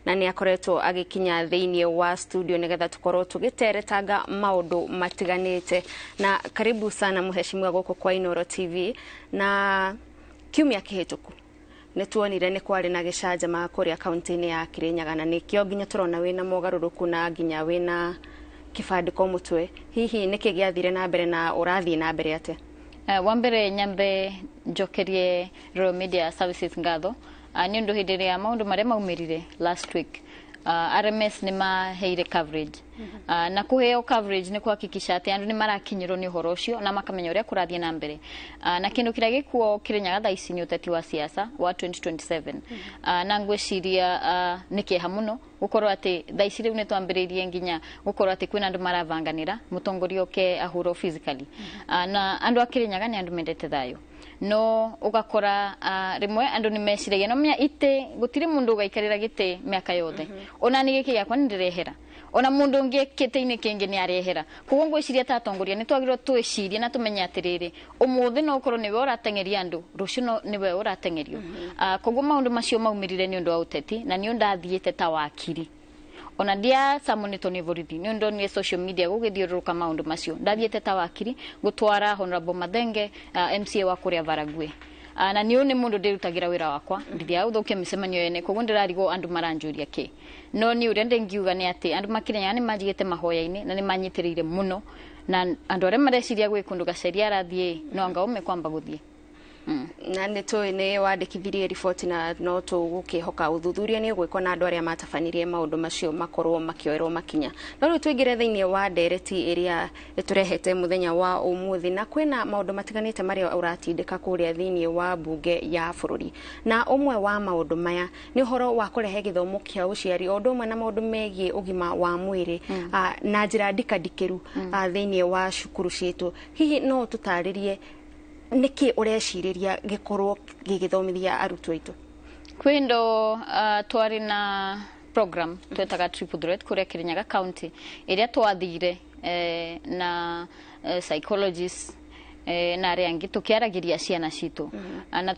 na ni akoretwo agikinya thiini wa studio nigetha tukorwo tugiteretanga maundu matiganite. Na karibu sana mheshimiwa goko kwa Inooro TV. Na kiumia kihituku nituonire ni kwari na gicanjama kuria kaunti-ini ya Kirinyaga, na nikio nginya turona wina mogaruruku na nginya wina kibandiko mutwe. Hihi niki giathire na mbere na urathie na mbere ate? Wambere nyambe njokerie Royal Media Services ngatho ni ndu hindi ria maundu maria maumirire last week. RMS ni maheire coverage na kuheo coverage ni kuhakikisha ati andu ni marakinyirwo ni uhoro ucio na makamenya uria kurathie na mbere. Na kindu kiria gikuo Kirinyaga thaa ici ni uteti wa siasa wa 2027 na ngwiciria ni kieha muno gukorwo ati thaa ici riu ni twambiririe nginya gukorwo ati kwina andu maravanganira mutongoria oke ahuro physically na andu a Kirinyaga ni andu mendete thayo no ugakora rimwe andu ni meciragia no menya ite gutire mundu ugaikarira gite miaka yothe ona ni giki yakwa ndirehera ona mundu ungi kite-ini kingi ni arehera kugo ngwiciria ta atongoria ni twagirwo twicirie na tumenya atiriri umuthi no ukorwo niwe uratengeria andu rucio niwe uratengerio kugo maundu macio maumirire ni undu wa uteti na ni undathiete ta wakiri ona dia samonito ni vorithi ni undu ni social media gugithiururuka maundu macio ndathiete ta wakiri gutwara Honorable Mathenge MCA wa kuria Varagwe na ni une mundu ndirutagira wira wakwa ndithia uthukia micemanio yene koguo ndirarigo andu maranjuria ki no ni uria ndengiuga ni ati andu Makirinyaga ni manjigite mahoya-ini na ni manyitirire muno na andu aria mareciria gwikundu gaceria arathie no anga ume kwamba guthie na nitoi ni wandikithirie report na no tugukihoka uthuthuria ni gwiko na andu aria matabanirie maundu macio makorwo makioerwo makinya no riu twingire thiini wa ndereti iria iturehete muthenya wa umuthi na kwina maundu matiganite maria uratindika kuria thiini wa mbunge ya bururi na umwe wa maundu maya ni horo wa kurehe githomo kia uciari undu umwe na maundu megie ugima wa mwiri na njira ndikadikiru thiini wa cukuru citu. Hihi no tutaririe niki ureciriria gikorwo gigithomithia arutwo aitu? Kwindo twari na program twetaga Triple Threat kuria Kirinyaga County iria twathire na psychologists na aria tukiaragiria ciana citu na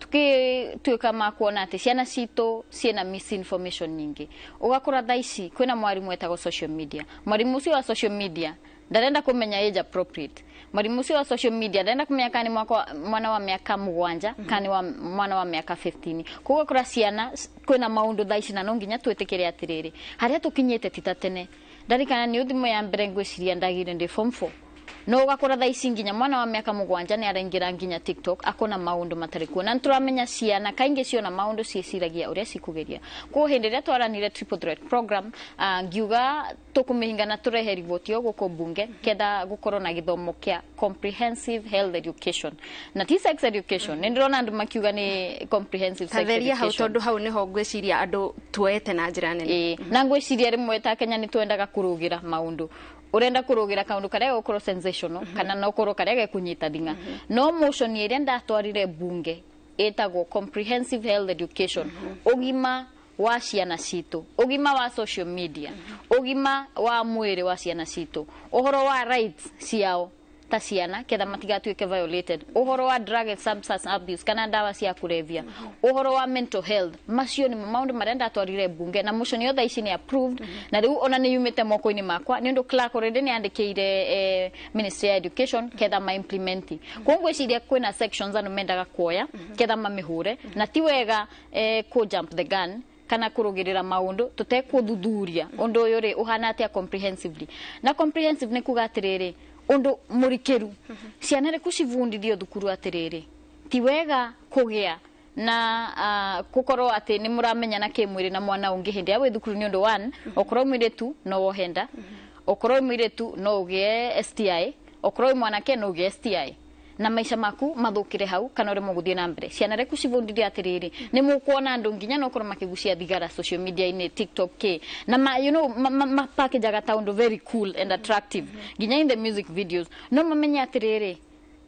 tuka makuona ati ciana citu ciena misinformation nyingi ugakora thaici kwina mwarimu etago social media mwarimu ucio wa social media ndarenda kumenya age appropriate mwarimu ucio wa social media ndarenda kumenya kani mwana wa miaka 7 kani mwana wa miaka 15 kugo kura ciana kwina maundu thaici na no nginya twetikire atiriri haria tukinyite titatene ndarikana ni uthimo ya mbere ngwiciria ndagire ndi form 4 no ugakora thaici nginya mwana wa miaka 7 ni arengira nginya TikTok akona maundu matari kuona nturamenya ciana kaingi ciona maundu cieciragia uria cikugeria ku hindi ria twaranire Triple Threat program ngiuga tukumihinga na turehe riboti guko bunge ketha gukorwo na githomo kia comprehensive health education na ti sex education ni ndirona andu makiuga ni comprehensive sex education hau tondu hau niho ngwiciria andu tuete na njira nene na ngwiciria rimwe ta Kenya ni twendaga kurugira maundu urenda kurugira kaundu karia gukoro sensational kana no koro karia gekunyita thinga no motion iria ndatwarire bunge etagwo comprehensive health education ugima wa ciana citu ugima wa social media ugima wa mwiri wa ciana citu uhoro wa rights ciao ta ciana ketha matigatuike violated uhoro wa drug and substance abuse kana ndawa cia kulevya uhoro wa mental health macio ni maundu maria ndatwarire bunge na motion yo thaici ni approved na riu ona ni yumite moko-ini makwa ni ndu clerk already ni andikire Ministry of Education ketha ma implement kungwiciria kwina sections anu mendaga kuoya ketha mamihure na ti wega ku jump the gun kana kurugirira maundu tutekuthuthuria undu uyu ri uhana atia comprehensively na comprehensive ni kuga atiriri undu murikiru ciana ri kucivundithio thukuru atiriri ti wega kugia na kukorwo ati ni muramenya na kimwiri na mwana ungi hindi ya thukuru ni undu one okorwo mwiretu no wohenda okorwo mwiretu no ugie STI okorwo mwanake no ugie STI na maisha maku mathukire hau kana uri muguthie na mbere ciana ri kucivundithia atiriri ni mukuona andu nginya no korwo makigucia thigara social media ini TikTok ke na you know package aga ta undu very cool and attractive nginya in the music videos no mamenya atiriri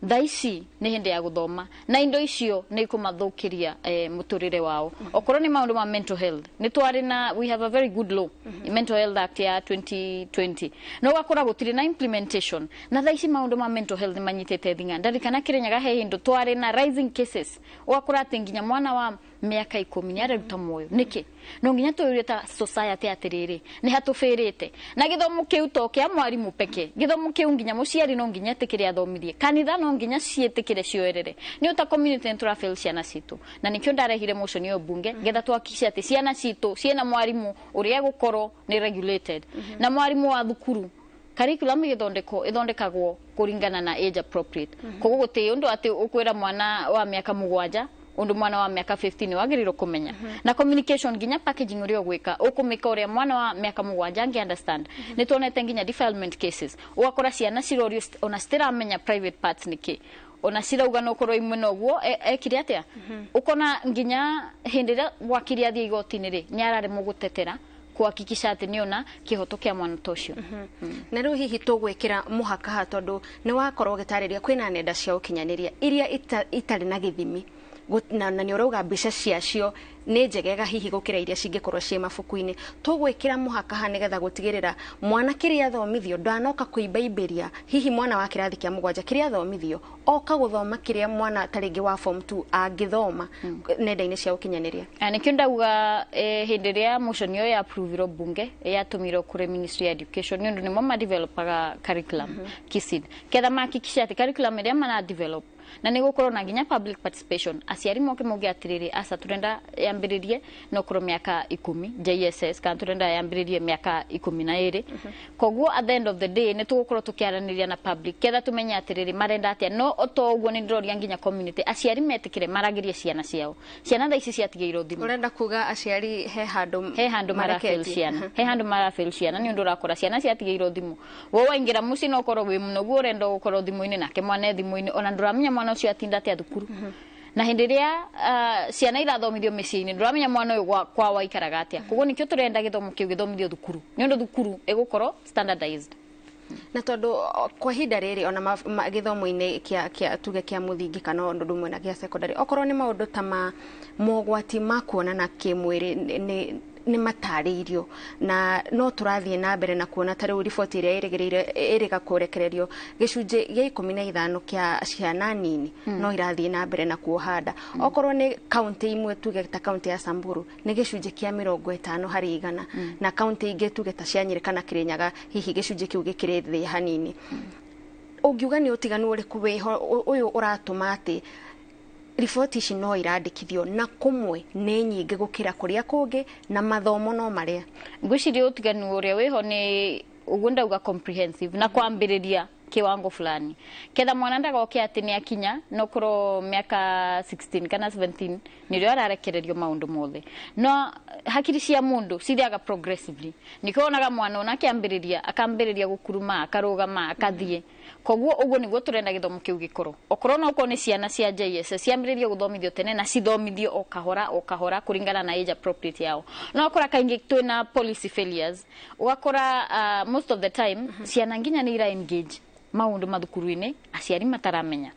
thaici ni hindi ya guthoma na indo icio ni ikumathukiria muturire wao okorwo ni maundu ma mental health ni twari na we have a very good law mental health act ya 2020 no gakora gutiri na implementation na thaici maundu ma mental health manyitete thinga ndarikana Kirinyaga he hindu twari na rising cases ugakora ati nginya mwana wa miaka 10 ni areruta moyo niki no nginya tuyurita society atiriri ni hatufirite na githomo kiu to kia mwarimu peke githomo kiu nginya muciari no nginya tikire athomithie kanitha no nginya cietikire cioerere ni uta community nturafel ciana citu na nikio ndarehire motion yo bunge getha twakisha ati ciana citu ciena mwarimu uria gukoro ni regulated na mwarimu wa thukuru curriculum ithondekagwo kuringana na age appropriate koguo guti undu ati ukwira mwana wa miaka 7 undu mwana wa miaka 15 wagiriro kumenya na communication nginya packaging urio gwika ukumika uria mwana wa miaka 7 angi understand ni tuonete nginya defilement cases ugakora ciana cirorio ona stiramenya private parts niki ona cirauga no korwo imwe noguo ekire atia ukona nginya hindira wakiria thie igotini ri ni arare mugutetera kuhakikisha ati niona kihoto kia mwana tocio na riu hihi tugwikira muhaka ha tondu ni wakorwo gitariria kwina nenda cia ukinyaniria iria itari na githimi na ni urauga mbica ciacio ni njegega hihi gukira iria cingikorwo cie mabuku-ini tugwikira muhaka ha nigetha gutigirira mwana kiria thomithio ndanoka kuimbaibiria hihi mwana wa kirathi kia 7 kiria thomithio oka guthoma kiria mwana taringi wa form 2 angithoma nenda-ini cia ukinyaniria nikio ndauga hindiria motion yo ya approve bunge yatumiro kure ministry ya education ni undu ni mama developaga curriculum kisid ketha makikisha ati curriculum iria mana develop na ni gukorwo na nginya public participation aciari moke muge atiriri asa turenda yambiririe no kuro miaka 10 JSS kan turenda yambiririe miaka 12 koguo at the end of the day ni tugukorwo tukiaraniria na public ketha tumenya atiriri marenda atia no oto uguo ni ndiroria nginya community aciari metikire maragirie ciana ciao ciana tha ici ciatigeirwo thimu urenda kuga aciari he handu marafel ciana ni undu rakora ciana ciatigeirwo thimu wo waingira muci no korwo wi muno guo urenda gukorwo thimu-ini nake mwana thimu-ini ona nduramenya mwana ucio atinda atia thukuru na hindiria ciana irathomithio micii-ini nduramenya mwana uyu kwa waikaraga atia koguo nikio turenda githomo kiu githomithio thukuru ni undu thukuru egukorwo standardized na tondu kwa hinda riri ona githomo-ini kia muthingi kana undu dumwe na kia secondary okorwo ni maundu ta ma mogwati makuonana kimwiri ni mataririo na no turathie na mbere na kuona tari report iria iriga kurekererio gicunje gia 15 kia ciana nini no irathie na mbere na kuohanda okorwo ni county imwe tuge ta county ya Samburu ni gicunje kia 50 hari 100 na county ingi tuge ta cia Njeri kana Kirinyaga hihi gicunje kiu gikire thi hanini ungiuga ni utiganu uriku wiho uyu uratuma ati riboti ici no irandikithio na kumwe ni nyingi gukira kuria kungi na mathomo no maria ngwiciria utiganu uria wiho ni ugunda uga comprehensive na kwambiriria kiwango fulani ketha mwana ndagoke ati ni akinya no kuro miaka 16 kana 17 nirio ararekererio maundu mothe no hakiri cia mundu cithiaga progressively nikionaga mwana ona akambiriria gukuruma akarugama akathie koguo uguo niguo turenda githomo kiu gikoro okorwo no uko ni ciana cia JS ciambiririo guthomithio tene na cithomithio o kahora kuringana na age appropriate yao no okora kaingi twina policy failures ugakora most of the time ciana nginya ni ira engage maundu mathukuru-ini aciari mataramenya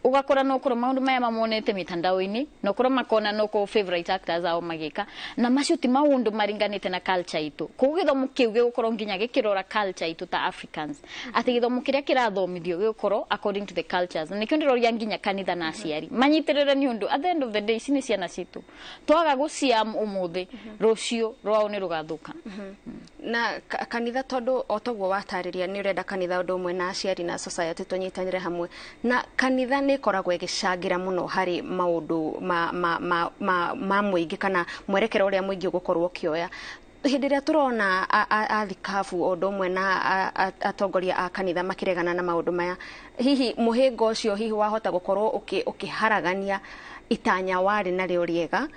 ugakora no koro maundu maya mamonete mitandao-ini no koro makona no ko favorite actors ao magika na macio ti maundu maringanite na culture itu koguo githomo kiu gikoro nginya gikirora culture itu ta Africans ati githomo kiria kirathomithio gikoro according to the cultures nikio ndiroria nginya kanitha na aciari manyitirire ni undu at the end of the day cini ciana citu twaga guciam umuthi rucio rwao ni rugathuka na kanitha tondu otoguo watariria ni urenda kanitha undu umwe na aciari na society tunyitanire hamwe na kanitha ni koragwo igicangira muno hari maundu ma muingi kana mwerekero uria muingi gukorwo kioya hindiria turona athikafu undu umwe na atongoria a kanitha makiregana na maundu maya hihi muhingo ucio hihi wahota gukorwo ukiharagania itanya wari na rio riega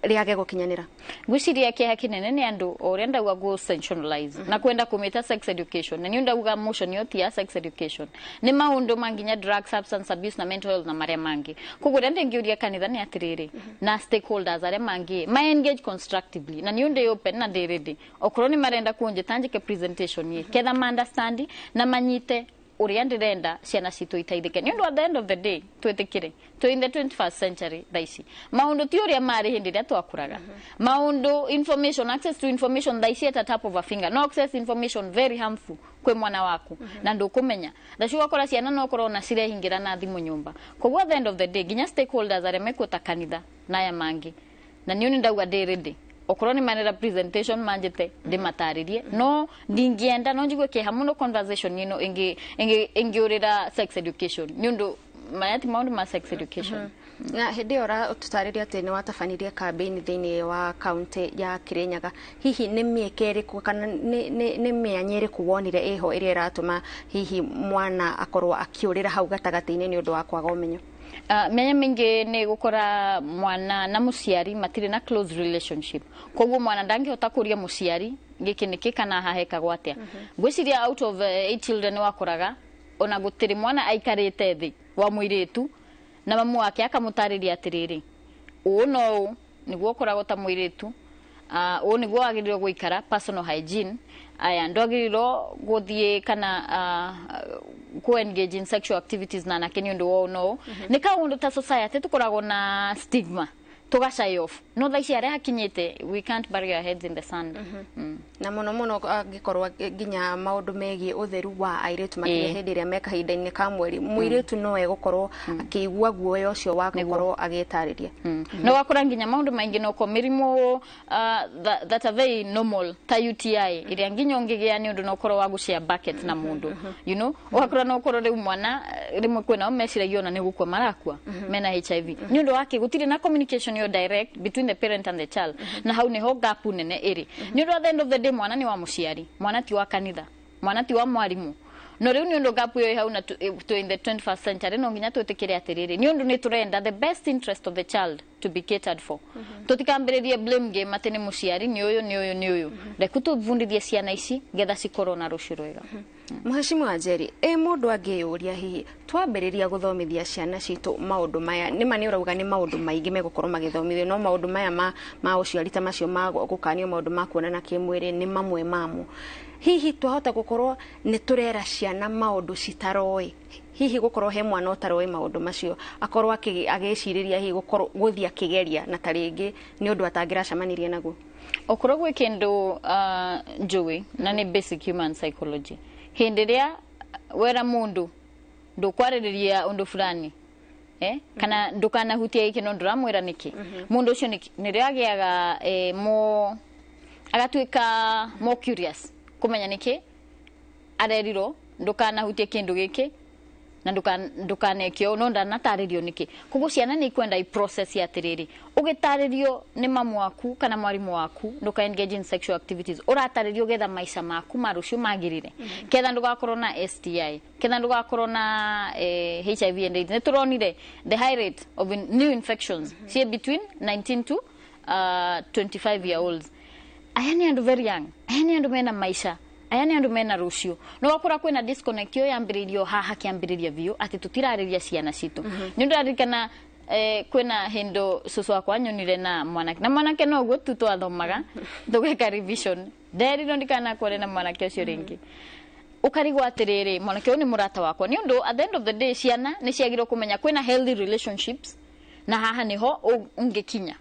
riage gukinyanira gwiciria kia kinene ni andu oria ndauga go sensationalize na kwenda kumita sex education na ni ndauga motion yoti ya sex education ni maundu manginya drug substance abuse na mental health na maria mangi kugura ndengiuria kanitha ni atiriri na stakeholders aria mangi ma engage constructively na ni unde open na ready okorwo ni marenda kuonje tanjike presentation ye ketha ma understand na manyite uria ndirenda ciana citu itaithike ni undu at the end of the day twetikire to in the 21st century thaici maundu ti uria mari hindi ria twakuraga maundu information access to information thaici at a tap of a finger no access information very harmful kwe mwana waku na ndukumenya thaci wakora ciana no korona cirehingira na thimu nyumba koguo at the end of the day ginya stakeholders aria mekuta kanitha na ya mangi na niuni ndauga ndi ready okorwo ni manera presentation manjete ndimataririe no ndingienda no njigwe ke hamuno conversation ino ingi urira sex education nyundu mayati maundu ma sex education na hindi ora tutariria ati ni watabanirie campaign thiini wa county ya Kirinyaga hihi ni mieke iriku kana ni mianya iriku wonire iho iria iratuma hihi mwana akorwo akiurira hau gatagati-ini ni undu wa kwaga umenyo menya mingi ni gukora mwana na muciari matire na close relationship koguo mwana ndangihota kuria muciari giki niki kana haheka gwatia gwiciria out of 8 children wakoraga ona gutiri mwana aikarite thi wa muiritu na mamu wake akamutariria atiriri no niguo koragwo ta muiritu niguo agiriro guikara personal hygiene aya ndogiriro guthie kana go engage in sexual activities na nakeni undu no ni kaundu ta society tukoragwo na stigma tugashy off no thaici aria hakinyite we can't bury our heads in the sand na muno gikorwa ginya maundu megie utheru wa airetu makire hindi ria meka hinda-ini ka mweri muiretu no egukorwo akiigua guoya ucio wa gukorwo agitariria no wakora ginya maundu maingi no komirimu that are very normal ta UTI iria ginya ongigia ni undu no korwo wa gucia bucket na mundu you know wakora no korwo riu mwana rimwe kwena meciragia ona ni gukwa marakwa mena HIV ni undu wake gutire na communication yo direct between the parent and the child na hau ni ho gap nene iri ni undu at the end of the day mwana ni wa muciari mwana ti wa kanitha mwana ti wa mwarimu no riu ni undu gap yo hau na to in the 21st century no nginya twetikire atiriri ni undu ni turenda the best interest of the child to be catered for tutikambiririe blame game atene muciari ni uyu reku tuvundithie ciana ici getha cikorwo na rucio rwega Mheshimiwa Njeri mundu angiyuria hihi twambiriria guthomithia ciana citu maundu maya ni mani urauga ni maundu maingi megukorwo magithomithio no maundu maya ma uciarita macio ma gukanio maundu ma kuonana kimwiri ni mamwe mamo hihi twahota gukorwo ni turera ciana maundu citaroi hihi gukorwo he mwana utaroi maundu macio akorwo agiciriria hihi gukorwo guthia kigeria na taringi ni undu atangiracamanirie naguo okorwo gwe kindu njui na ni basic human psychology hindi ria wera mundu ndukwaririria undu fulani kana ndukana hutia iki no nduramwira niki mundu ucio ni ria agiaga agatuika more curious kumenya niki areriro ndukana hutia kindu giki na ndukanekio no ndanataririo niki kuguo ciana ni kwenda i process ya tiriri ugitaririo ni mamu waku kana mwarimu waku nduka engage in sexual activities urataririo getha maisha maku marucio magirire ketha ndugakorwo na STI ketha ndugakorwo na HIV and AIDS neturonire the high rate of new infections see between 19 to 25 year olds ayani andu very young ayani andu mena maisha ayani andu mena rucio no wakora kwena disconnect yo yambiririo haha kiambiriria vio ati tutirariria ciana citu ni ndarikana kwena hendo susu wakwa nyonire na mwanake no guo tuto athomaga tugeka revision nderi no ndikana kore na mwanake ucio ringi ukarigwa atiriri mwanake uyu ni murata wakwa ni undu at the end of the day ciana ni ciagirwo kumenya kwena healthy relationships na haha niho ungekinya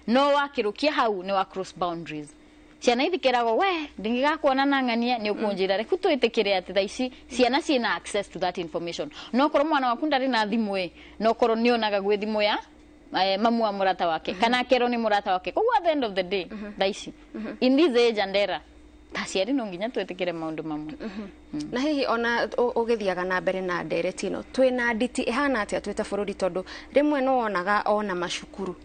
no wakirukia hau ni wa cross boundaries ciana ithikirago we ndingigakuona na ng'ania ni ukunjira reku twitikire ati thaici ciana ciina access to that information no korwo mwana waku ndari na thimu no korwo ni onaga gwe thimu ya mamu wa murata wake kana kero ni murata wake koguo at the end of the day thaici in this age and era taciari no nginya twetikire maundu mamwe na hihi ona ugithiaga na mbere na ndereti ino twina nditi ihana atia twita bururi tondu rimwe no wonaga ona macukuru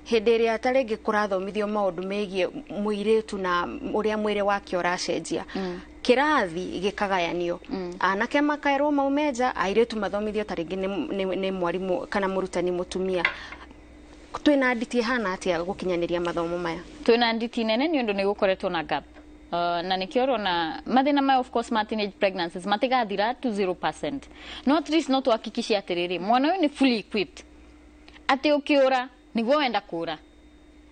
hindi ria taringi kurathomithio maundu megie muiretu na uria mwire wake uracenjia kirathi gikagayanio anake makaerwo maumeja airetu mathomithio taringi ni mwarimu kana murutani mutumia twina nditi hana atia gukinyaniria mathomo maya twina nditi nene ni undu ni gukoretwo na gap na nikioro na mathina ma of course teenage pregnancies matigathira to 0% no at least no tuhakikishia atiriri mwana uyu ni fully equipped ati ukiura niguo wenda kura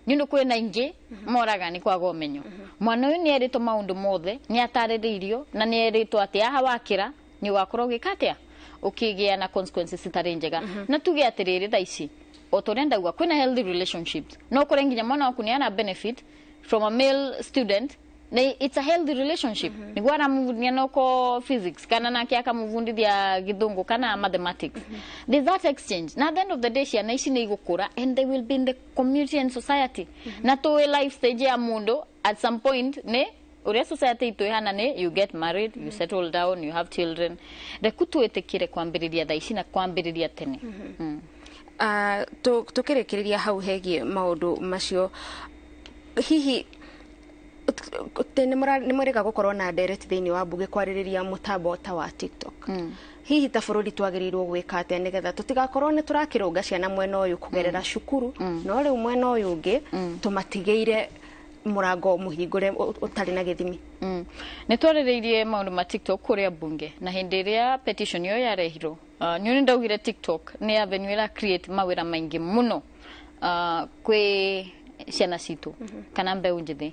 nyundu kwina ingi moraga ni kwaga umenyo mwana uyu ni erito maundu mothe ni atariririo na ni erito ati aha wakira ni wakora ugikatia ukigia na consequences itari njega na tuge atiriri thaici otorenda gwa kwina healthy relationships no kurenginya mwana waku ni ana benefit from a male student it's a healthy relationship ni gwara muvundia noko physics kana nake akamuvundithia githungu kana mathematics there's that exchange na at the end of the day ciana ici ni igukura and they will be in the community and society na to life stage ya mundu at some point ne uria society itu ihana ni you get married you settle down you have children rekutuetekire kwambiriria thaici na kwambiriria tene tukirekereria hau hegie maundu macio hihi ni murega gukorwo na direct thiini wa mbunge kwaririria mutambo ta wa TikTok hihi ta bururi twagirirwo gwika atia nigetha tutigakorwo ni turakirunga ciana mwena uyu kugerera cukuru no riu mwena uyu ungi tumatigeire murango muhingure utari na githimi ni twaririirie maundu ma TikTok kuria bunge na hindi iria petition yo yarehiro ni ndaugire TikTok ni avenue ira create mawira maingi muno kwi ciana citu kana mbeu njithi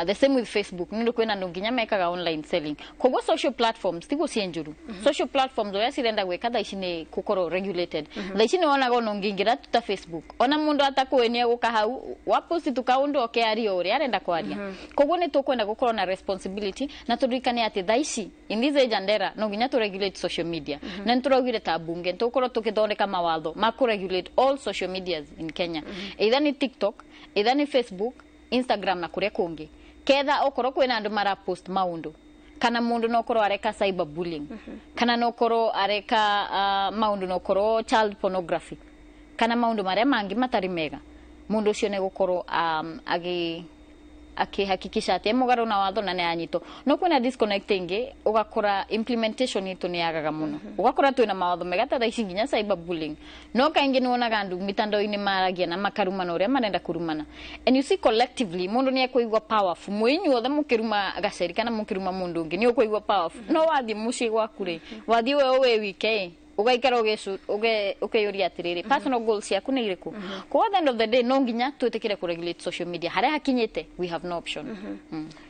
the same with Facebook nindu kwina nginya mekaga online selling kogo social platforms tigo cienjuru social platforms oya cirenda gweka thaici ni kukoro regulated thaici ni wonaga no ngingira tuta Facebook ona mundu atakwenia guka hau wa post tukaundu okeari uri arenda kwaria kogo ni tukwenda gukoro na responsibility na turikane ati thaici in this age and era no nginya to regulate social media na nturagire ta bunge tukoro tukithondeka mawatho ma ku regulate all social medias in Kenya either ni TikTok either ni Facebook Instagram na kuria kungi ketha okoro kwina andu mara post maundu kana mundu no koro areka cyber bullying kana no koro areka maundu no koro child pornography kana maundu maria mangi matari mega mundu ucio ne gukoro akihakikisha ati mugaro na watho na ne anyito no kwina disconnecting ugakora implementation itu ni yagaga muno ugakora twina mawatho mega ta thaici nginya cyber bullying no kaingi ni wonaga andu mitandao-ini maragia na makarumana uria marenda kurumana and you see collectively mundu ni akuigwa powerful mwinyu othe mukiruma gaceri kana mukiruma mundu ungi ni ukuigwa powerful no wathi muci gwaku ri wathi we wike ugaikara ukeyuria atiriri personal goals yaku ni iriku kwa the end of the day no nginya tuetekire ku regulate social media haria hakinyite we have no option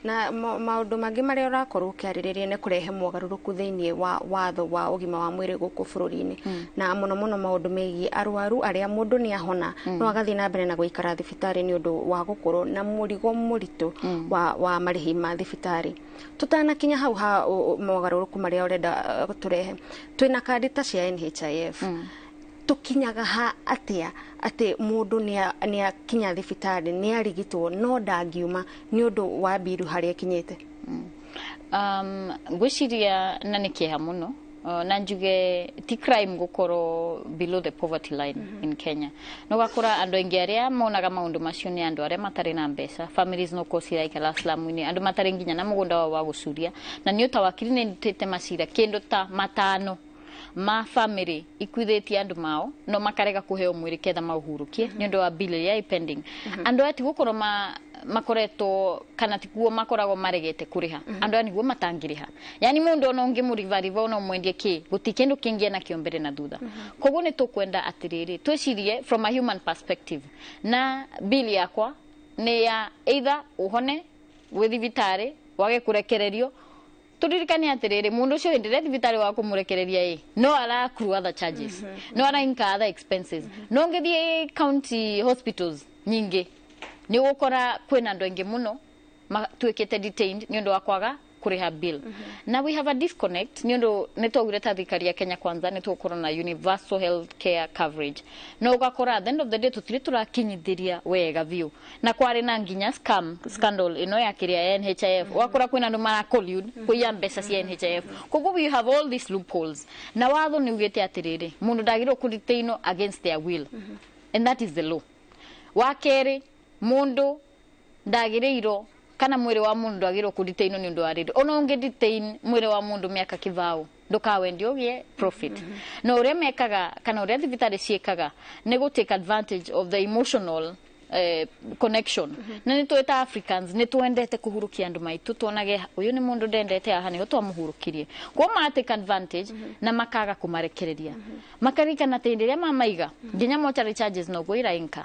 na maundu mangi maria urakorwo ukiaririria ne kurehe mwogaruruku thiini wa watho wa ugima wa mwiri guku bururi-ini na muno maundu megi arwaru aria mundu ni ahona no agathi na mbere na guikara thibitari ni undu wa gukorwo na murigo muritu wa marihi ma thibitari tutana kinya hau ha mwogaruruku maria urenda turehe twina kandi ta cia NHIF tukinyaga ha atia ati mundu ni akinya thibitari ni arigitwo no dangiuma ni undu wa biru haria kinyite gwiciria na nikiha muno na njuge ti crime gukoro below the poverty line in Kenya no gakora andu aingi aria monaga maundu macio ni andu aria matari na mbeca families no kosira ikala slamu-ini andu matari nginya na mugunda wa gucuria na ni utawakiri ni ndutete macira kindu ta matano ma family ikuithetie andu mao no makarega kuheo mwiri ketha mauhurukie ni undu wa bill ya pending andu ati gukoro makoreto kana tikuo makorago maregete kuriha andu ani guo matangiriha yani mundu no ngi murivariva no mwendie ki gutikindu kingia na kiombere na thutha koguo ni tukwenda atiriri twicirie from a human perspective na bill yakwa ni ya either uhone withivitari wage kurekererio turirikane atiriri mundu ucio ndire thibitari wa kumurekereria no ara accrue other charges no ara incur other expenses no ngithie county hospitals nyingi ni gukora kwina andu aingi muno tuikite detained ni undu wa kwaga kuriha bill na we have a disconnect ni undu ni twagire ta thikari ya Kenya kwanza ni tukora na universal health care coverage no ugakora at the end of the day tutiri turakinyithiria wega view na kwari na nginya scandal ino ya kiria NHIF ugakora kwina andu mara collude kuya mbeca cia NHIF koguo we have all these loopholes na watho ni ugite atiriri mundu ndagiro kuriteino against their will and that is the law wakeri mundu ndagireiro kana mwiri wa mundu agiro kuditaino ni undu aridi ona unge detain mwiri wa mundu miaka kivao ndukawendi ogie profit no uria mekaga kana uria thibitari ciekaga ni go take advantage of the emotional connection na ni tweta Africans ni twendete kuhurukia andu maitu tuonage uyu ni mundu ndendete aha ni twamuhurukirie kwa ma take advantage na makaga kumarekereria makarika na tenderia mamaiga nginya mochari charges no go irainka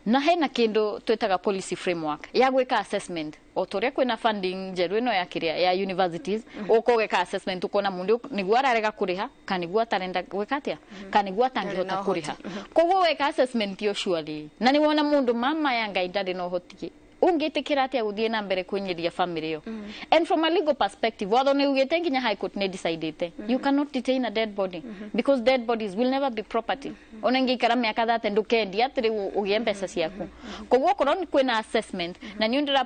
na hena kindu twetaga policy framework ya gwika assessment o toria kwina funding njeru ino ya kiria ya universities uko gwika assessment ukona mundu niguo ararega kuriha kana niguo atarenda gwika atia kana niguo atangihota kuriha koguo weka assessment yo surely na ni wona mundu mama yanga indari no hoti ungitikira atia guthie na mbere kunyiria family yo and from a legal perspective watho ni ugite nginya high court ne decided you cannot detain a dead body because dead bodies will never be property onengi kara miaka thate ndukendi atiri ugie mbeca ciaku koguo korwo ni kwina assessment na ni ndira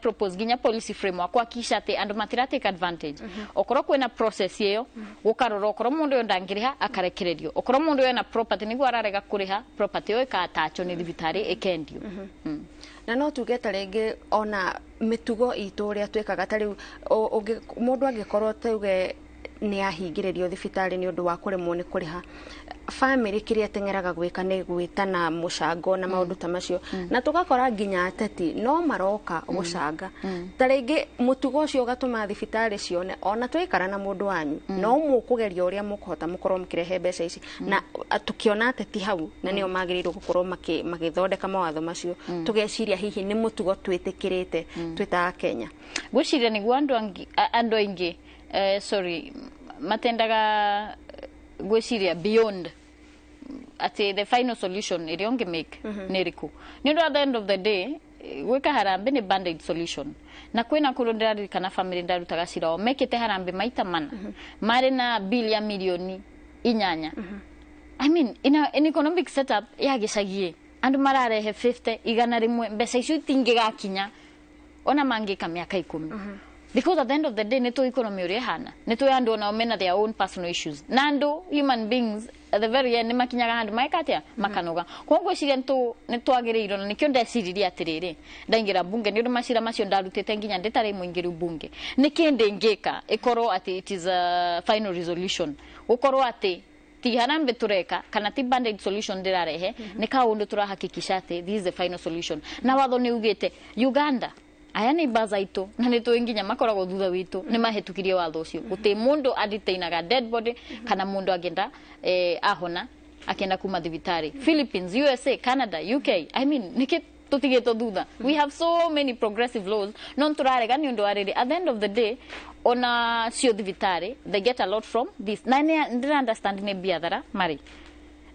propose ginya policy framework kwa kisha ati andu matira take advantage okorwo kwina process iyo gukarora okorwo mundu yo ndangiriha akarekererio okorwo mundu yo na property niguo ararega kuriha property yo ikatacho ni thibitari ikendio na no tugeta renge ona mitugo itu ria twekaga tari mundu angikorwo tuge ni ahingirerio thibitari ni undu wa kuremwo ni kuriha family kiria tengeraga gwika ni gwitana mucango na maundu ta macio na tugakora nginya ateti no maroka gucanga taringi mutugo ucio gatuma thibitari cione ona twikara na mundu wanyu no mukugeria uria mukuhota mukorwo mukirehe mbeca ici na tukiona ateti hau na nio magirirwo gukorwo magithondeka mawatho macio tugeciria hihi ni mutugo twitikirite twita Kenya gwiciria niguo andu aingi matendaga gwiciria beyond ati the final solution iri onge make neriku ni at the end of the day gwika harambe ni band-aid solution na kwina kurondera kana family ndarutaga cira o mekete harambe maita mana mari na bill ya milioni 8 I mean in an economic setup ya gicagie andu mararehe 50 igana rimwe mbeca icio itingigakinya ona mangika miaka 10 because at the end of the day neto economy uri hana neto andu ona omena their own personal issues nando human beings at the very end makinyaga handu maikatia makanoga kwangu ciria neto agireiro na nikyo ndeciriria atiriri ndaingira bunge ni macira macio ndarutite nginya ndetare muingiru bunge nikende ngeka ikoro ati it is a final resolution ukoro ati ti harambe tureka kana ti band-aid solution ndirarehe ni kaundu turahakikisha ati this is the final solution na watho ni ugite Uganda aya ni bazaito na neto nginya makoragwo thutha witu ni mahitukirie watho ucio guti mundu aditainaga dead body kana mundu agenda ahona akenda kuma thibitari Philippines USA Canada UK I mean niki tutigeto thutha we have so many progressive laws non turarega ni undu ariri at the end of the day ona cio thibitari they get a lot from this na ndira understand ne biathara mari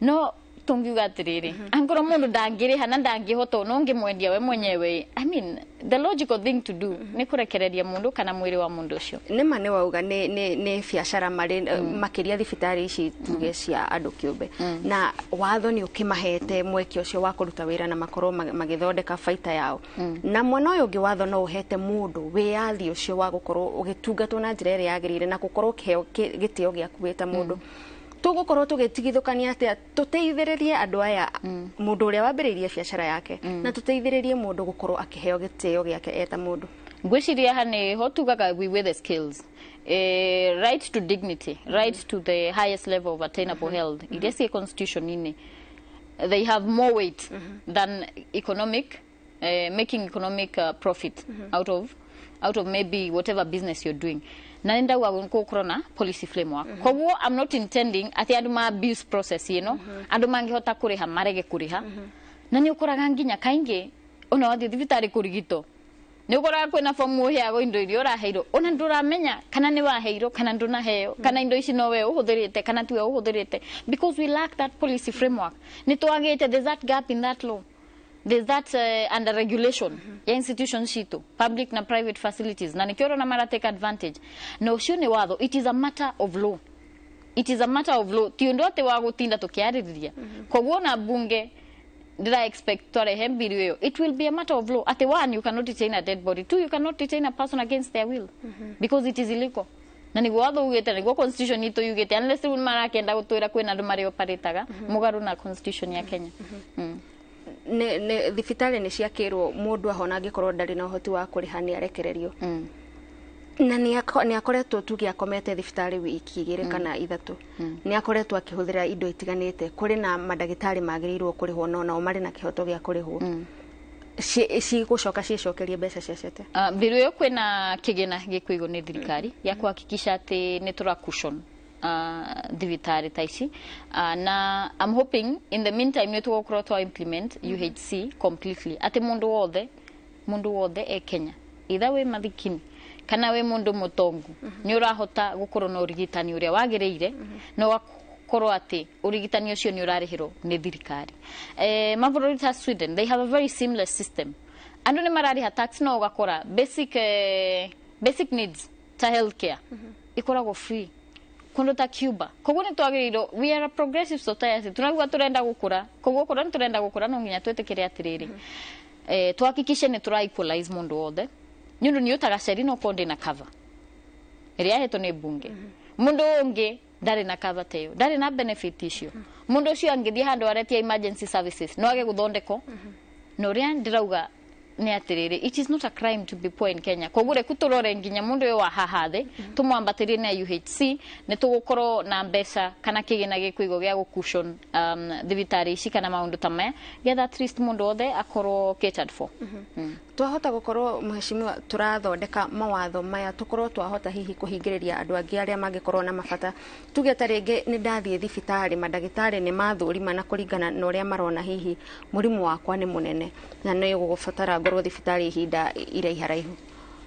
no tungiuga atiriri angoro mundu ndangiriha na ndangihota no ngimwendia we mwenyewe I mean the logical thing to do ni kurekereria mundu kana mwiri wa mundu ucio ni mane wauga ni biashara mari makiria thibitari ici tuge cia andu kiumbe na watho ni ukimahete mweke ucio wa kuruta wira na makoro magithondeka faita yao na mwana uyu ngi watho no uhete mundu wiathi ucio wa gukorwo ugitungatwo na njira iri yagirire na gukorwo kiheo gitio giakuita mundu tugukorwo tugitigithukania atia tuteithiririe andu aya mundu uria wambiririe biashara yake na tuteithiririe mundu gukorwo akiheo gitio giake eta mundu gwiciria hane hotugaga we with the skills right to dignity right to the highest level of attainable health it is a constitution in they have more weight than economic making economic profit out of maybe whatever business you're doing na nenda wa kukrona policy framework koguo I'm not intending ati andu ma abuse process andu mangihota kuriha marege kuriha na ni ukuraga nginya kaingi ona wathi thibitari kurigito ni ukuraga kwina fomu heago indo irio raheiro ona nduramenya kana ni waheiro kana ndunaheo kana indo ici no we uhuthirite kana tiwe uhuthirite because we lack that policy framework ni twagite there's that gap in that law. There's that under regulation ya institutions shito public na private facilities na nikioro na mara take advantage na ucio ni watho it is a matter of law tiondo ate wa gutinda tukiaririria koguo na bunge ndira expect tore hembirio yo it will be a matter of law ate one you cannot detain a dead body two you cannot detain a person against their will because it is illegal na ni watho ugete ni constitution ito ugete unless mara kenda gutwira kwina andu mari operataga mugaru na constitution ya Kenya ne thibitari ni ciakirwo mundu ahona angikorwo ndari na uhoti wa kuriha ni arekererio na ni akoretwo tugi akomete thibitari wiki igire kana ithatu ni akoretwo akihuthira indo itiganite kuri na madagitari magirirwo kurihwo no mari na kihoto gia kurihwo si gucoka cicokerie mbeca ciacete biru yo kwina kigina gikuigo ni thirikari ya kuhakikisha ati ni tura cushion thibitari taici na I'm hoping in the meantime ni tugokorwo twa implement UHC completely ati mundu wothe e Kenya either we mathikini kana we mundu mutongu ni urahota gukorwo na urigitani uria wagireire no korwo ati urigitani ucio ni urarihirwo ni thirikari mabũrũri ta Sweden they have a very seamless system andu ni marariha tax no ugakora basic needs ta healthcare ikoragwo free kundu ta Cuba koguo ni twagiriirwo we are a progressive society tunaguo turenda gukura koguo korwo turenda gukura no nginya twetekere atiriri twakikishe ni tura equalize mundu wothe nyundu ni utagaceri no konde na cover iria heto ni bunge mundu ungi ndari na cover teyo ndari na benefit icio mundu ucio angithie handu aretia emergency services no age guthondeko no ria ndirauga ni atiriri it is not a crime to be poor in Kenya kogure kuturore nginya mundu yo wa hahathe tumwambatirie na UHC ni tugukorwo na mbeca kana kigina gikuigo gya gucushion thibitari ici kana maundu tamaya getha at least mundu othe akorwo catered for twahota gukorwo mheshimiwa turathondeka mawatho maya tukorwo twahota hihi kuhingiriria andu angi aria mangikorwo na mabata tuge ta ringi ni ndathie thibitari madagitari ni mathurima na kuringana na uria marona hihi murimu wakwa ni munene na no gugubatara ngorwo thibitari ihinda iraiharaihu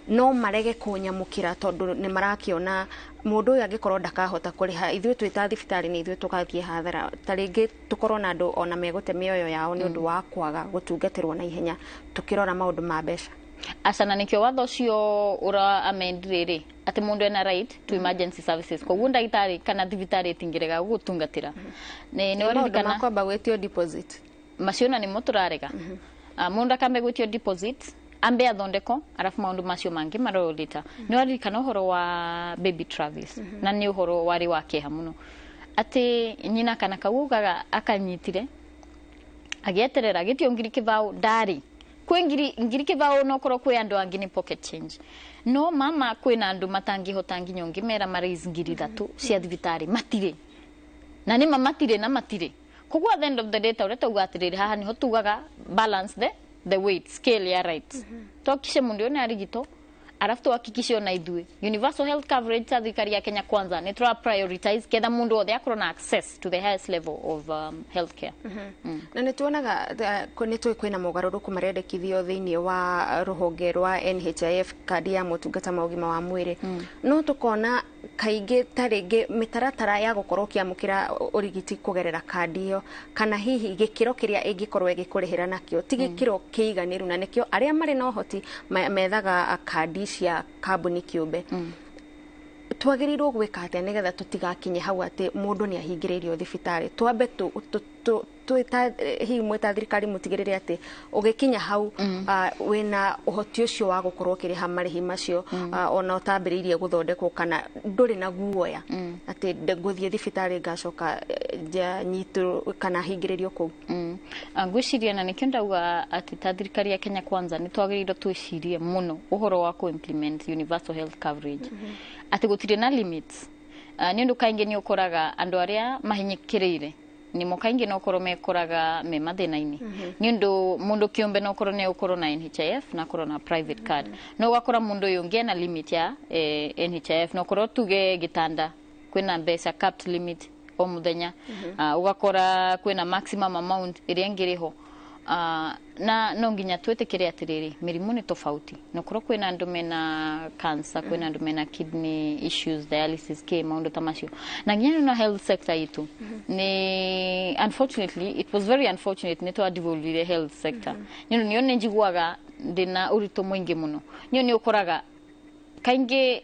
no marege kunyamukira tondu ni marakiona mundu uyu angikorwo ndakahota kuriha ithuĩ twita thibitari ni ithuĩ tugathie hathara ta ringi tukorwo na andu ona megute mioyo yao ni undu wa kwaga gutungatirwo na ihenya tukirora maundu ma mbeca asana nikio watho ucio ura amendrere ati mundu ena right to emergency services koguo ndagitari kana thibitari tingirega gutungatira ni oririkana kwamba gwetio deposit maciona ni muturarega mundu akambe gwetio deposit ambe athondeko arafu maundu macio mangi marolita ni oririkana uhoro wa baby Travis na ni uhoro wari wa keha muno ati nyina kana kaugaga akanyitire agieterera gitio ngiri kibao ndari kwe ngiri kibao no korwo kwe andu angi ni pocket change no mama kwina andu matangihota nginyo ngimera maraise ngiri 3 cia thibitari matire na ni mamatire na matire koguo at the end of the day tawreta ugatirire haha niho tugaga balance the weight scale ya right tokishe mundu ni arigito arafu tuhakikishe na idue universal health coverage ta thirikari ya Kenya kwanza ni try prioritize ketha mundu othe akorwo na access to the highest level of healthcare na ni tuonaga ni kwina mogaruruku marendekithio thiini wa ruhonge rwa NHIF kadi ya motungata ma ugima wa mwiri no tukona kaingi taringi mitaratara ya gukorwo kiamukira urigiti kugerera kadi yo kana hihi gikiro kiria ingikorwo igikurihira nakio ti gikiro kiiganiru na nikio aria mari na uhoti methaga kadi cia kambuni kiumbe twagirirwo gwika atia nigetha tutigakinye hau ati mundu ni ahingiririo thibitari twambe twita hihi mweta thirikari mutigirire ati ugikinya hau wina uhoti ucio wa gukorwo kiriha marihi macio ona utambiriirie guthondekwo kana nduri na guoya ati nguthie thibitari ngacoka nyitu kana hingiririo ku ngwiciria na nikio ndauga ati ta thirikari ya Kenya kwanza ni twagiriirwo twicirie muno uhoro wa ku implement universal health coverage ati gutire na limits ni ndu kaingi ni ukoraga andu aria mahinyikirire ni mokaingi no korwo mekoraga me mathina-ini ni ndu mundu kiumbe no korwo ne ukorwo na NHIF na korwo na private card no gakora mundu uyu ngia na limit ya NHIF no korwo tuge gitanda kwina mbeca capped limit o muthenya ugakora kwina maximum amount iria ngiriho na no nginya twetekere atiriri mirimu ni tofauti no korwo kwina andu mena cancer kwina andu mena kidney issues dialysis ke maundu tamacio na nginya na health sector itu ni unfortunately it was very unfortunate ni to devolve health sector niyo ni njiguaga ndina urito mwingi muno niyo ni ukoraga kaingi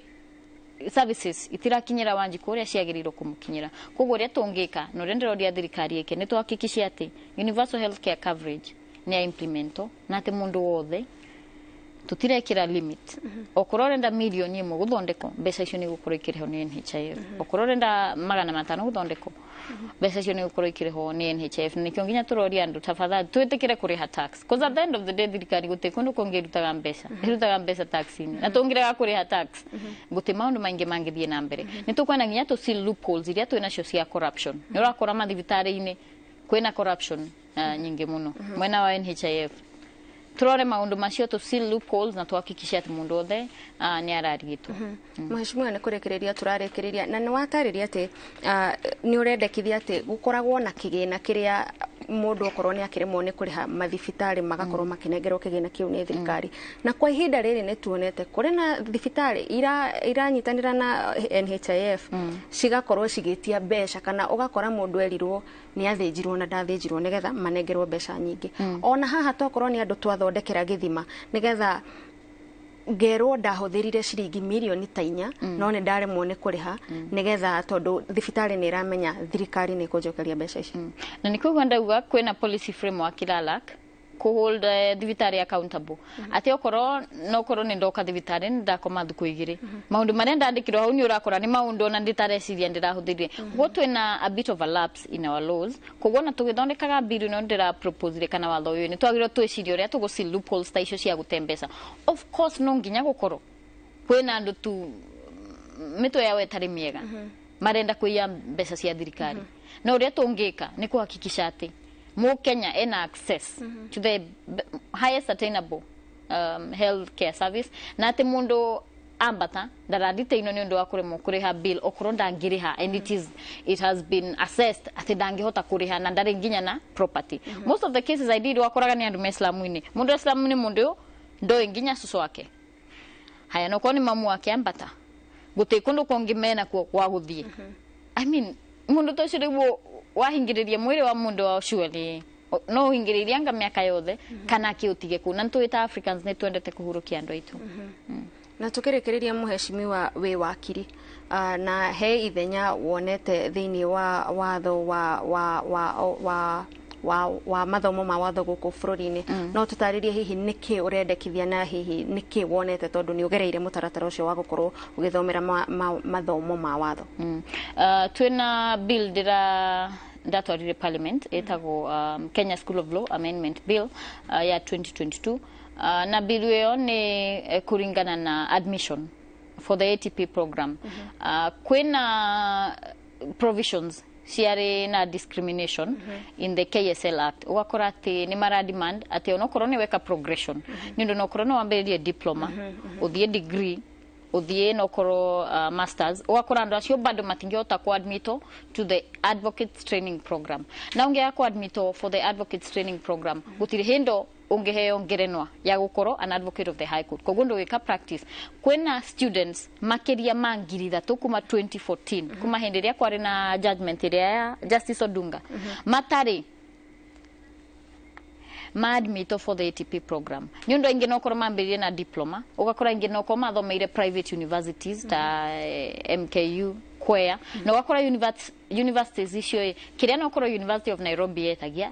services itirakinyira wanji kuria ciagirirwo kumukinyira koguo ria tungika no rendero dia thirikari yake ni twahakikishe ati universal healthcare coverage ni implemento na ati mundu wothe tutirekira limit okororenda milioni imwe guthondeko mbeca icio ni gukorwo ikiriho ni NHIF okororenda 500 guthondeko mbeca icio ni gukorwo ikiriho ni NHIF nikio nginya turoria andu tafadhali twetekere kuriha tax because at the end of the day thirikari gutekundu kongirutaga mbeca irutaga mbeca tax-ini na tungiraga kuriha tax guti maundu maingi mangithie na mbere ni tukwana nginya tu seal loopholes iria twina cio cia corruption ni urakora mathibitari-ini kwina corruption nyingi muno mwena wa NHIF turore maundu macio tu seal loopholes na tuhakikishe ati mundu othe ni ararigitwo. Mheshimiwa ni kurekereria turarekereria na ni watariria ati ni urendekithia ati gukoragwo na kigina kiria mundu okorwo ni akiremwo ni kuriha mathibitari magakorwo makinengerwo kigina kiu ni thirikari na kwa ihinda riri ni tuonete kuri na thibitari iranyitanira na NHIF cigakorwo cigitia mbeca kana ugakora mundu erirwo ni athinjirwo na ndathinjirwo nigetha manengerwo mbeca nyingi ona haha tokorwo ni andu twathondekera githima nigetha ngerwo ndahuthirire ciringi milioni ta 4 no ni ndaremwo ni kuriha nigetha tondu thibitari ni iramenya thirikari ni kujokeria mbeca ici na nikuga ndauga kwina policy framework ilalak ku hold thibitari accountable ati okoro no korwo ni ndoka thibitari ndakoma thuku igiri maundu maria ndandikirwo hau ni urakora ni maundu na nditareciria ndirahuthirie gwo twina a bit of a lapse in our laws kogwo na tugithondekaga bill no ndira propose kana watho uyu ni twagirwo twiciria uria tugusi loopholes ta icio cia gutembesa of course no nginya gukoro kwina andu tu mito ya wetari miega marenda kuiya mbeca cia thirikari na uria tungika ni kuhakikisha ati mu Kenya ena access to the highest attainable health care service na ati mundu ambata ndaradite ino ni undu wa kuremwo kuriha bill okoro ndangiriha and it has been assessed ati ndangihota kuriha na ndari nginya na property most of the cases I did wakoraga ni andu meslamu-ini mundu islamu-ini mundu ndo nginya susu wake haya no koni mamu wake ambata guti kundu kongimena kwa waguthie I mean mundu to shiriwo wahingiriria mwiri wa mundu wa shuali no hingiriria anga miaka yothe kana kiutige ku na tuita Africans ne twendete kuhurukia andu aitu na tukirekereria muheshimiwa we wakiri na he ithenya wonete thini wa watho wa mathomo ma watho guku bururi-ini no tutaririe hihi niki urendekithia na hihi niki wonete tondu ni ugereire mutaratara ucio wa gukorwo ugithomera mathomo ma watho twina bill ndatwarire parliament etago Kenya School of Law Amendment Bill ya 2022 na bill iyo ni kuringana na admission for the ATP program kwina provisions ciare na discrimination in the KSL Act ugakora ati ni mara demand ati onokorwo ni weka progression nindu nokorwo no wambiririe diploma uthie degree uthie nokorwo masters ugakora andu acio bado matingihota ku admito to the advocates training program na unge ku admito for the advocates training program gutiri hindo ungeheo ngerenwa ya gukorwo an advocate of the high court koguo ndo wika practice kwena students makeria mangiri thatu kuma 2014 kuma henderia kwari na judgment iria ya Justice Odunga matari admito for the ATP program nyundo ingi nokoro mambirie na diploma ugakora ingi nokoro mathomeire private universities ta MKU kwea na ugakora universities icio kiria nokoro University of Nairobi etagia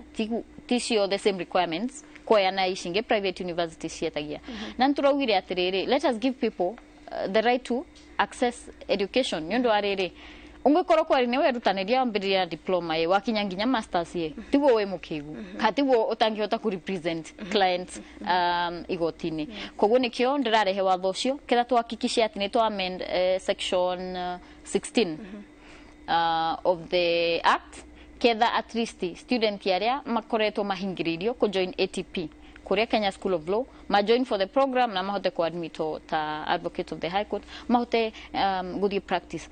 tisio the same requirements kwea na ishinge private universities yetagia na nturaugire atiriri let us give people the right to access education nyundo ariri ungikoro kwari ni werutaniria ambiria diploma ye wakinya nginya masters ye tiwo we mukigu katiwo utangihota ku represent clients igotini koguo nikio ndirarehe watho ucio kira tuhakikishe ati ni to amend section 16 of the act ketha at least student yaria makoretwo mahingiririo ku join ATP kuria Kenya School of Law ma join for the program na mahote ku admito ta advocate of the high court mahote good practice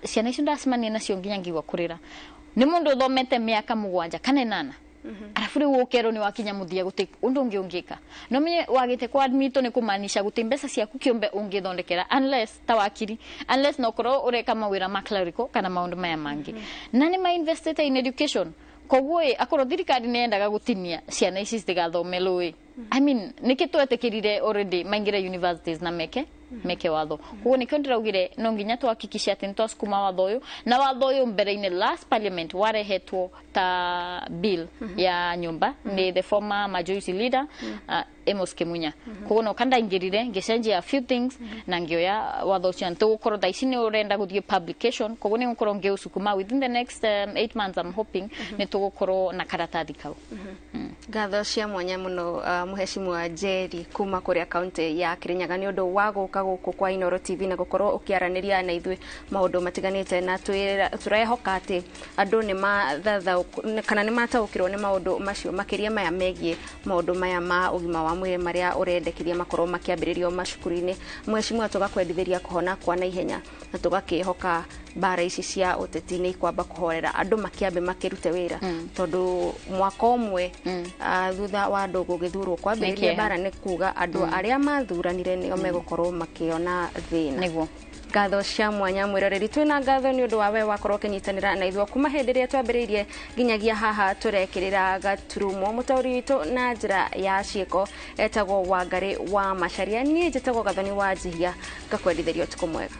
ciana icio ndasimania nacio nginya ngigwa kurira ni mundu thomete miaka 7 kana 8 arafu riu ukero ni wakinya muthia guti undu ungika no menye wagite ku admito ni kumanisha guti mbeca ciaku kiumbe ungithondekera unless tawakiri unless nokoro ureka mawira ma clerical kana maundu maya mangi na ni ma invested in education koguo akoro thirikari nendaga gutinia ciana ici citigathomelo I mean nikitwetekirire already maingira universities na meke watho koguo nikio ndiraugire no nginya twahakikisha ati ntwasukuma watho uyu na watho uyu mbere-ini last parliament warehetwo ta bill ya nyumba ni the former majority leader Amos Kimunya koguo no kanda ingirire ngicenjia a few things na ngioya watho ucio ntugukorwo thaici ni urenda guthie publication koguo ni ngukorwo ngiusukuma within the next 8 months I'm hoping ni tugukorwo na karatathi kau Ngatho cia mwanya muno muheshimiwa Njeri kuma kuria kaunti ya Kirinyaga ni undu wa guka guku kwa Inooro TV na gukorwo ukiaraniria na ithui maundu matiganite na turehoka ati andu ni mathatha kana ni mataukirwo ni maundu macio makiria maya megie maundu maya ma ugima wa mwiri maria urendekiria makorwo makiambiririo macukuru-ini. Mheshimiwa, tugakwendithiria kuhona kwa naihenya na tugakihoka bara ici cia uteti ni kwamba kuhorera andu makiambe makirute wira tondu mwaka umwe thutha wa andu gugithurwo kwambiriria bara ni kuga andu aria mathuranire nio megukorwo makiona thina. Niguo ngatho cia mwanya mwiroreri twina ngatho ni undu wa we wakorwo kinyitanira na ithuo kuma hindi ria twambiriirie nginyagia haha turekirira gaturumo mutauri witu na njira ya ciiko etagwo Wangari wa Macharia. Nie njitagwo Gathoni wa Njihia, ngakwendithiria utuku mwega.